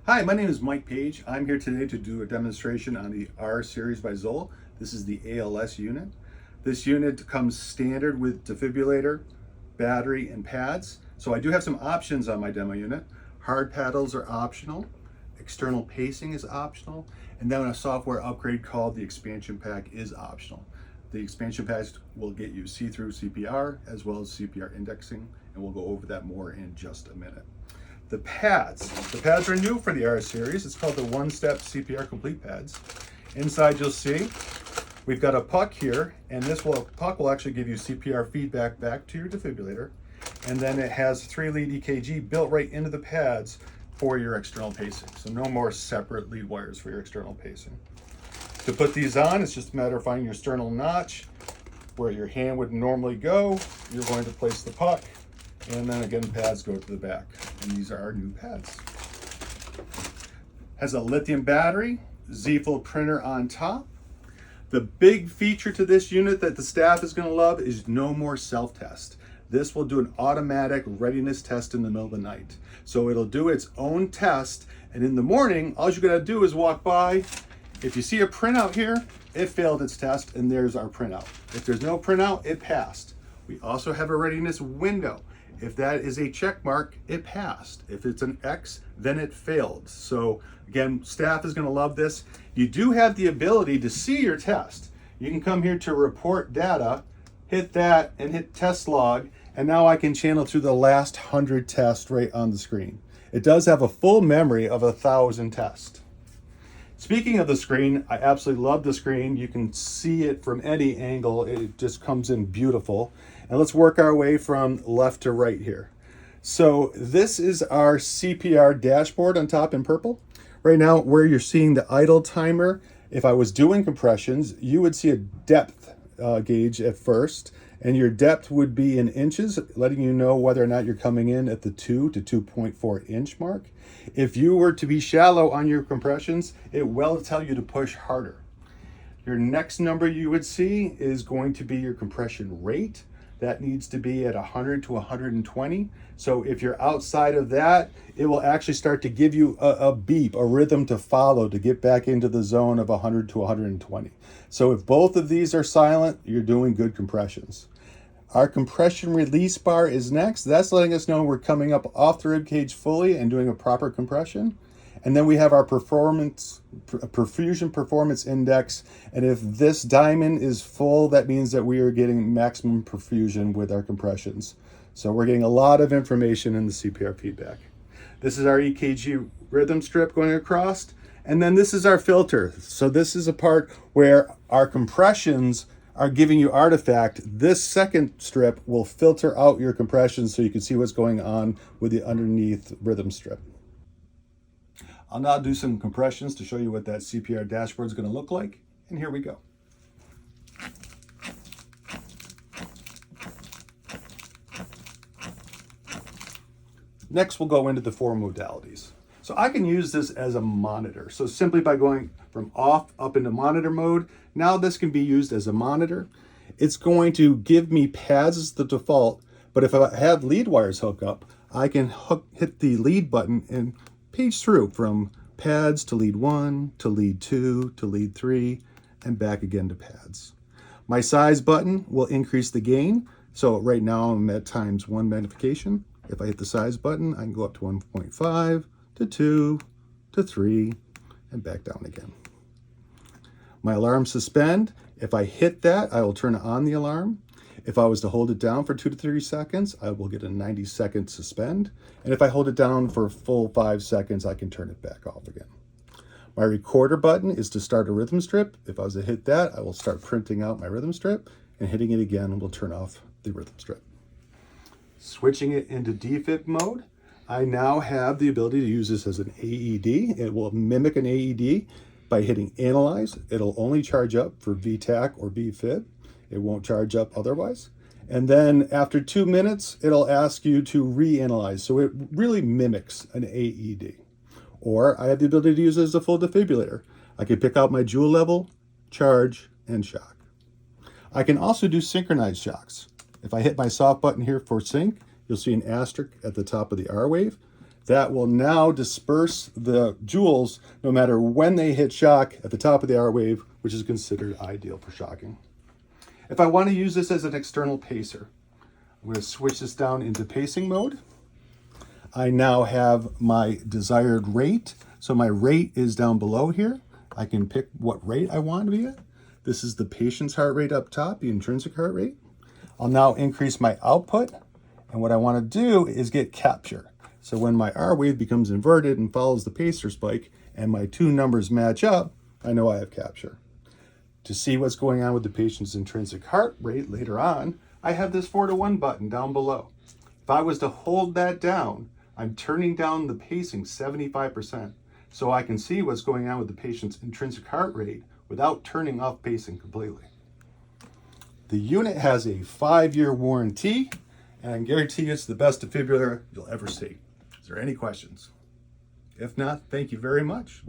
Hi, my name is Mike Page. I'm here today to do a demonstration on the R series by Zoll. This is the ALS unit. This unit comes standard with defibrillator, battery, and pads. So I do have some options on my demo unit. Hard paddles are optional. External pacing is optional. And then a software upgrade called the expansion pack is optional. The expansion packs will get you see-through CPR as well as CPR indexing, and we'll go over that more in just a minute. The pads are new for the R series. It's called the one-step CPR complete pads. Inside you'll see we've got a puck here, and puck will actually give you CPR feedback back to your defibrillator. And then it has 3-lead EKG built right into the pads for your external pacing. So no more separate lead wires for your external pacing. To put these on, it's just a matter of finding your sternal notch where your hand would normally go. You're going to place the puck, and then again, pads go to the back. And these are our new pads. Has a lithium battery, Z-Fold printer on top. The big feature to this unit that the staff is going to love is no more self-test. This will do an automatic readiness test in the middle of the night. So it'll do its own test, and in the morning, all you gotta do is walk by. If you see a printout here, it failed its test, and there's our printout. If there's no printout, it passed. We also have a readiness window. If that is a check mark, it passed. If it's an X, then it failed. So again, staff is gonna love this. You do have the ability to see your test. You can come here to report data, hit that and hit test log, and now I can channel through the last 100 tests right on the screen. It does have a full memory of 1,000 tests. Speaking of the screen, I absolutely love the screen. You can see it from any angle. It just comes in beautiful. And let's work our way from left to right here. So this is our CPR dashboard on top in purple. Right now, where you're seeing the idle timer, if I was doing compressions, you would see a depth gauge at first, and your depth would be in inches, letting you know whether or not you're coming in at the 2 to 2.4 inch mark. If you were to be shallow on your compressions, it will tell you to push harder. Your next number you would see is going to be your compression rate. That needs to be at 100 to 120. So if you're outside of that, it will actually start to give you a beep, a rhythm to follow to get back into the zone of 100 to 120. So if both of these are silent, you're doing good compressions. Our compression release bar is next. That's letting us know we're coming up off the rib cage fully and doing a proper compression. And then we have our perfusion performance index. And if this diamond is full, that means that we are getting maximum perfusion with our compressions. So we're getting a lot of information in the CPR feedback. This is our EKG rhythm strip going across. And then this is our filter. So this is a part where our compressions are giving you artifact. This second strip will filter out your compressions so you can see what's going on with the underneath rhythm strip. I'll now do some compressions to show you what that CPR dashboard is going to look like. And here we go. Next, we'll go into the 4 modalities. So I can use this as a monitor. So simply by going from off up into monitor mode, now this can be used as a monitor. It's going to give me pads as the default, but if I have lead wires hook up, I can hit the lead button and page through from pads to lead 1, to lead 2, to lead 3, and back again to pads. My size button will increase the gain. So right now I'm at ×1 magnification. If I hit the size button, I can go up to 1.5, to 2, to 3, and back down again. My alarm suspend, if I hit that, I will turn on the alarm. If I was to hold it down for 2 to 3 seconds, I will get a 90-second suspend. And if I hold it down for a full 5 seconds, I can turn it back off again. My recorder button is to start a rhythm strip. If I was to hit that, I will start printing out my rhythm strip, and hitting it again will turn off the rhythm strip. Switching it into defib mode, I now have the ability to use this as an AED. It will mimic an AED by hitting analyze. It'll only charge up for VTAC or VFib. It won't charge up otherwise. And then after 2 minutes, it'll ask you to reanalyze. So it really mimics an AED. Or I have the ability to use it as a full defibrillator. I can pick out my joule level, charge, and shock. I can also do synchronized shocks. If I hit my soft button here for sync, you'll see an asterisk at the top of the R wave. That will now disperse the joules no matter when they hit shock at the top of the R wave, which is considered ideal for shocking. If I want to use this as an external pacer, I'm going to switch this down into pacing mode. I now have my desired rate. So my rate is down below here. I can pick what rate I want to be at. This is the patient's heart rate up top, the intrinsic heart rate. I'll now increase my output. And what I want to do is get capture. So when my R wave becomes inverted and follows the pacer spike and my two numbers match up, I know I have capture. To see what's going on with the patient's intrinsic heart rate later on, I have this 4-to-1 button down below. If I was to hold that down, I'm turning down the pacing 75%, so I can see what's going on with the patient's intrinsic heart rate without turning off pacing completely. The unit has a 5-year warranty, and I can guarantee you it's the best defibrillator you'll ever see. Is there any questions? If not, thank you very much.